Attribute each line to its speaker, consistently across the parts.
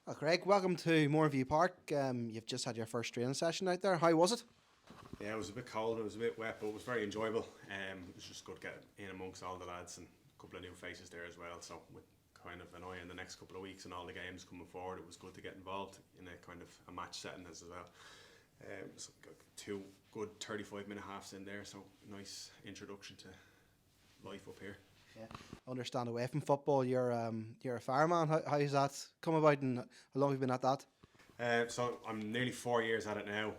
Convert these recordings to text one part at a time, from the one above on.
Speaker 1: Well, Craig, welcome to Moorview Park. You've just had your first training session out there. How was it?
Speaker 2: Yeah, it was a bit cold, it was a bit wet, but it was very enjoyable. It was just good getting in amongst all the lads and a couple of new faces there as well. So with kind of an eye in the next couple of weeks and all the games coming forward, it was good to get involved in a kind of a match setting as well. So got two good 35-minute halves in there, so nice introduction to life up here.
Speaker 1: Yeah. I understand away from football, you're a fireman. How's that come about, and how long have you been at that?
Speaker 2: So I'm nearly 4 years at it now.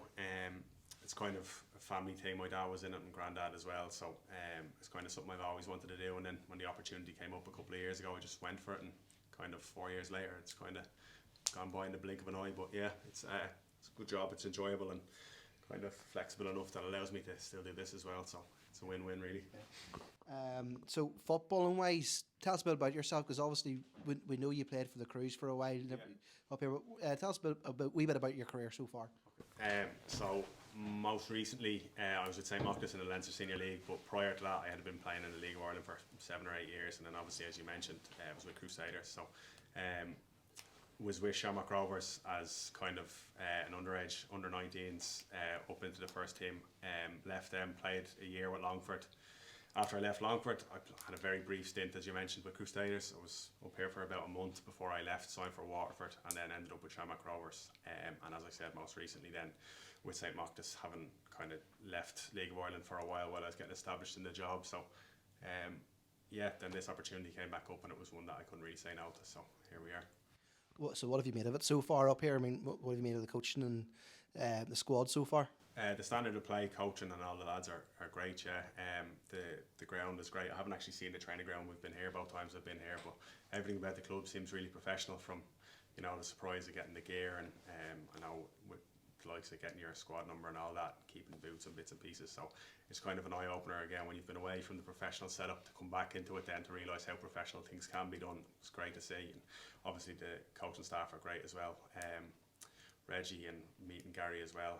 Speaker 2: It's kind of a family thing. My dad was in it and granddad as well, so it's kind of something I've always wanted to do. And then when the opportunity came up a couple of years ago, I just went for it, and kind of 4 years later, it's kind of gone by in the blink of an eye. But yeah, it's a good job. It's enjoyable and kind of flexible enough that allows me to still do this as well. So it's a win-win, really.
Speaker 1: So footballing wise, tell us a bit about yourself, because obviously we know you played for the Crews for a while up here. Tell us a wee bit about your career so far.
Speaker 2: So most recently, I was at St Machtas in the Leinster Senior League, but prior to that, I had been playing in the League of Ireland for 7 or 8 years, and then obviously, as you mentioned, I was with Crusaders. So was with Shamrock Rovers as kind of an underage, under-19s, up into the first team. Left them, played a year with Longford. After I left Longford, I had a very brief stint, as you mentioned, with Crusaders. I was up here for about a month before I left, signed for Waterford, and then ended up with Shamrock Rovers. And as I said, most recently then with St Machtas, having kind of left League of Ireland for a while I was getting established in the job. So yeah, then this opportunity came back up, and it was one that I couldn't really say no to. So here we are.
Speaker 1: So what have you made of it so far up here? I mean, what have you made of the coaching and the squad so far?
Speaker 2: The standard of play, coaching, and all the lads are great. Yeah, the ground is great. I haven't actually seen the training ground. We've been here both times I've been here, but everything about the club seems really professional. From the surprise of getting the gear, and I know with the likes of getting your squad number and all that, keeping boots and bits and pieces. So it's kind of an eye opener again when you've been away from the professional setup to come back into it, then to realise how professional things can be done. It's great to see, and obviously the coaching staff are great as well. Reggie and meeting Gary as well.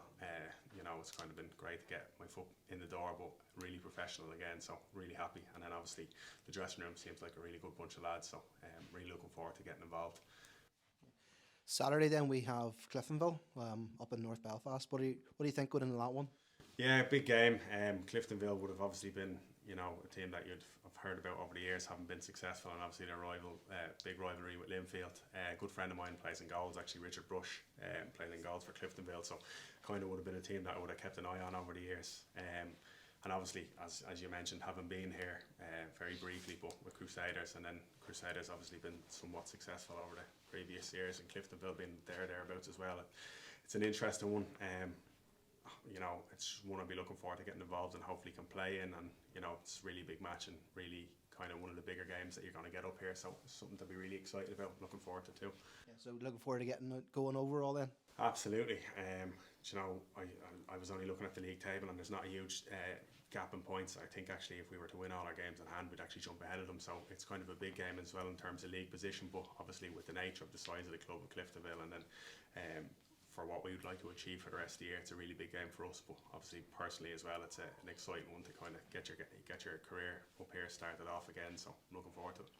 Speaker 2: It's kind of been great to get my foot in the door, but really professional again, so really happy. And then obviously the dressing room seems like a really good bunch of lads, so really looking forward to getting involved.
Speaker 1: Saturday then we have Cliftonville up in North Belfast. What do you think going into that one?
Speaker 2: Yeah, big game. Cliftonville would have obviously been a team that you'd have heard about over the years, haven't been successful, and obviously their big rivalry with Linfield. A good friend of mine plays in goals, actually Richard Brush, played in goals for Cliftonville, so kind of would have been a team that I would have kept an eye on over the years. And obviously, as you mentioned, having been here very briefly, but with Crusaders, and then Crusaders obviously been somewhat successful over the previous years, and Cliftonville been thereabouts as well. It's an interesting one. It's one I'll be looking forward to getting involved and hopefully can play in, and it's a really big match and really kind of one of the bigger games that you're going to get up here, so it's something to be really excited about, looking forward to too.
Speaker 1: Yeah, so looking forward to going overall then?
Speaker 2: Absolutely. I was only looking at the league table, and there's not a huge gap in points. I think actually if we were to win all our games in hand, we'd actually jump ahead of them, so it's kind of a big game as well in terms of league position, but obviously with the nature of the size of the club of Cliftonville, and then for what we would like to achieve for the rest of the year, it's a really big game for us. But obviously, personally as well, it's an exciting one to kind of get your career up here started off again. So I'm looking forward to it.